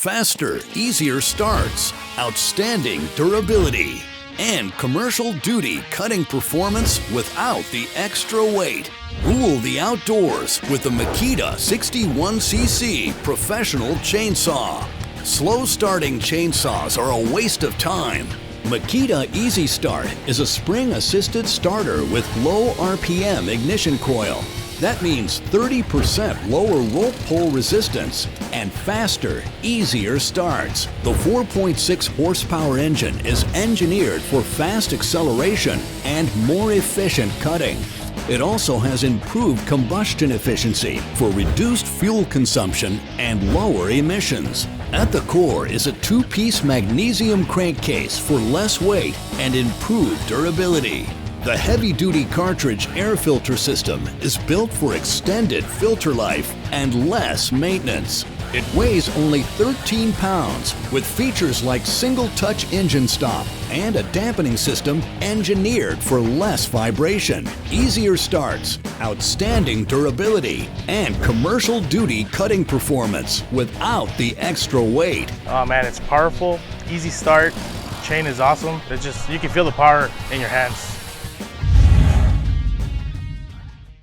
faster, easier starts, outstanding durability, and commercial duty cutting performance without the extra weight. Rule the outdoors with the Makita 61cc professional chainsaw. Slow starting chainsaws are a waste of time. Makita Easy Start is a spring-assisted starter with low RPM ignition coil. That means 30% lower rope pull resistance and faster, easier starts. The 4.6 horsepower engine is engineered for fast acceleration and more efficient cutting. It also has improved combustion efficiency for reduced fuel consumption and lower emissions. At the core is a two-piece magnesium crankcase for less weight and improved durability. The heavy-duty cartridge air filter system is built for extended filter life and less maintenance. It weighs only 13 pounds with features like single-touch engine stop and a dampening system engineered for less vibration, easier starts, outstanding durability, and commercial duty cutting performance without the extra weight. Oh man, it's powerful, easy start, chain is awesome. You can feel the power in your hands.